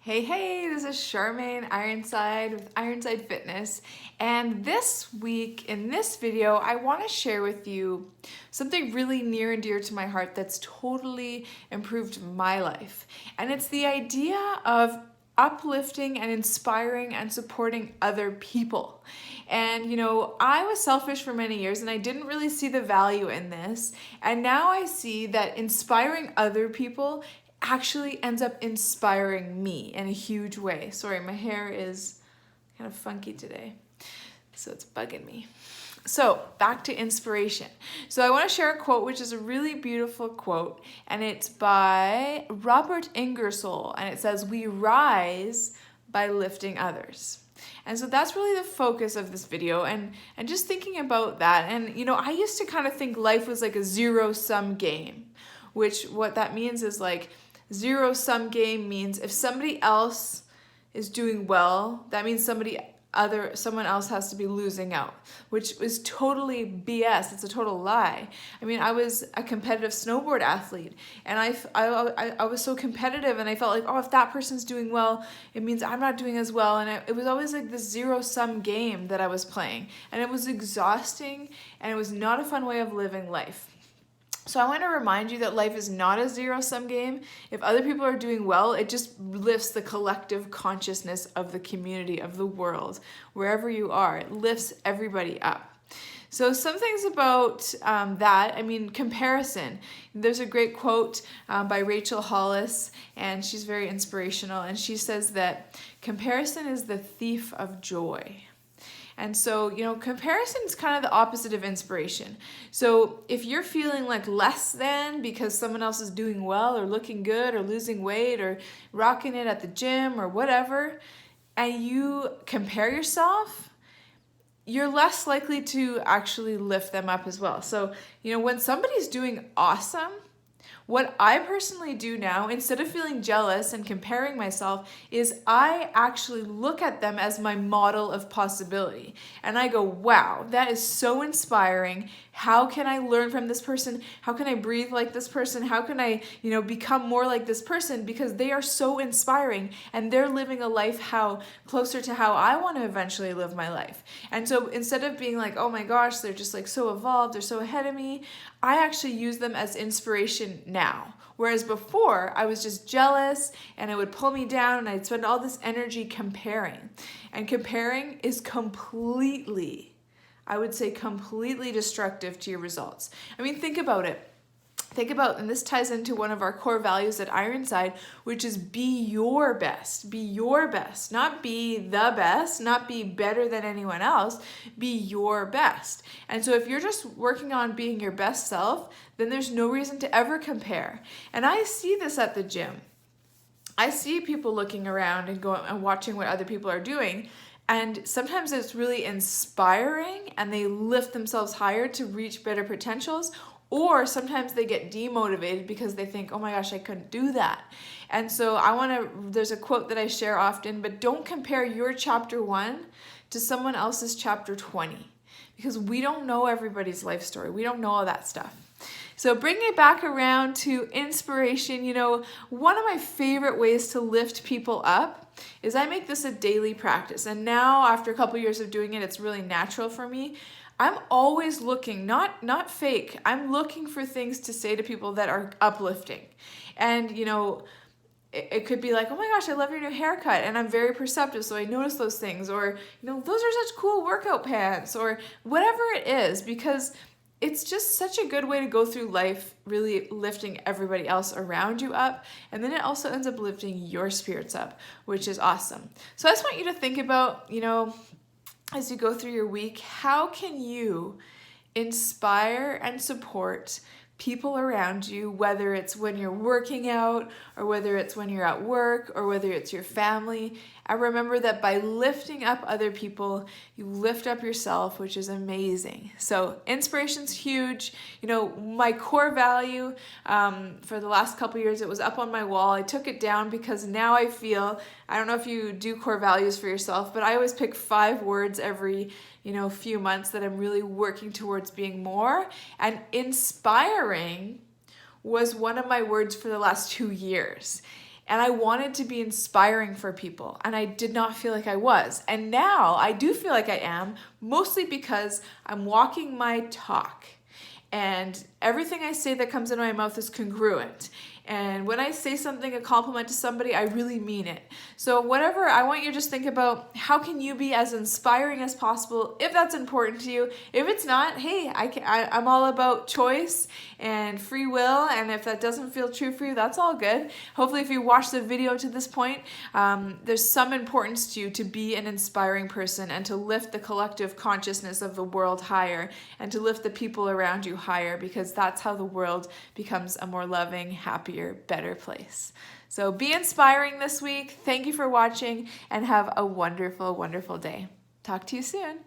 Hey, this is Charmaine Ironside with Ironside Fitness, and this week in this video I want to share with you something really near and dear to my heart that's totally improved my life. And it's the idea of uplifting and inspiring and supporting other people. And I was selfish for many years and I didn't really see the value in this, and now I see that inspiring other people actually ends up inspiring me in a huge way. Sorry, my hair is kind of funky today, so it's bugging me. So back to inspiration. So I want to share a quote, which is a really beautiful quote, and it's by Robert Ingersoll, and it says, "We rise by lifting others." And so that's really the focus of this video, and just thinking about that. And I used to kind of think life was like a zero-sum game, which what that means is like zero-sum game means if somebody else is doing well, that means someone else has to be losing out, which is totally BS. It's a total lie. I mean, I was a competitive snowboard athlete, and I was so competitive, and I felt like, oh, if that person's doing well, it means I'm not doing as well. And it was always like this zero-sum game that I was playing, and it was exhausting, and it was not a fun way of living life. So I want to remind you that life is not a zero-sum game. If other people are doing well, it just lifts the collective consciousness of the community, of the world, wherever you are. It lifts everybody up. So some things about that, comparison. There's a great quote by Rachel Hollis, and she's very inspirational, and she says that comparison is the thief of joy. And so, comparison is kind of the opposite of inspiration. So if you're feeling like less than because someone else is doing well or looking good or losing weight or rocking it at the gym or whatever, and you compare yourself, you're less likely to actually lift them up as well. So, when somebody's doing awesome, what I personally do now, instead of feeling jealous and comparing myself, is I actually look at them as my model of possibility. And I go, wow, that is so inspiring. How can I learn from this person? How can I breathe like this person? How can I, become more like this person? Because they are so inspiring, and they're living a life closer to how I want to eventually live my life. And so instead of being like, oh my gosh, they're just like so evolved, they're so ahead of me, I actually use them as inspiration now. Whereas before, I was just jealous and it would pull me down and I'd spend all this energy comparing. And comparing is completely destructive to your results. Think about it. And this ties into one of our core values at Ironside, which is be your best. Be your best. Not be the best, not be better than anyone else. Be your best. And so if you're just working on being your best self, then there's no reason to ever compare. And I see this at the gym. I see people looking around and going and watching what other people are doing. And sometimes it's really inspiring and they lift themselves higher to reach better potentials. Or sometimes they get demotivated because they think, oh my gosh, I couldn't do that. And so there's a quote that I share often, but don't compare your chapter 1 to someone else's chapter 20, because we don't know everybody's life story. We don't know all that stuff. So bringing it back around to inspiration, one of my favorite ways to lift people up is I make this a daily practice. And now after a couple years of doing it, it's really natural for me. I'm always looking, not fake, I'm looking for things to say to people that are uplifting. And, it could be like, oh my gosh, I love your new haircut, and I'm very perceptive, so I notice those things. Or, those are such cool workout pants, or whatever it is, because it's just such a good way to go through life, really lifting everybody else around you up. And then it also ends up lifting your spirits up, which is awesome. So I just want you to think about, as you go through your week, how can you inspire and support people around you, whether it's when you're working out or whether it's when you're at work or whether it's your family. And remember that by lifting up other people, you lift up yourself, which is amazing. So inspiration's huge. My core value for the last couple years, it was up on my wall. I took it down because now I don't know if you do core values for yourself, but I always pick 5 words every few months that I'm really working towards being more. And inspiring was one of my words for the last 2 years. and I wanted to be inspiring for people, and I did not feel like I was. And now I do feel like I am, mostly because I'm walking my talk. And everything I say that comes into my mouth is congruent. And when I say something, a compliment to somebody, I really mean it. So whatever, I want you to just think about how can you be as inspiring as possible if that's important to you. If it's not, hey, I'm all about choice and free will. And if that doesn't feel true for you, that's all good. Hopefully if you watch the video to this point, there's some importance to you to be an inspiring person and to lift the collective consciousness of the world higher and to lift the people around you higher, because that's how the world becomes a more loving, happier, better place. So be inspiring this week. Thank you for watching and have a wonderful, wonderful day. Talk to you soon.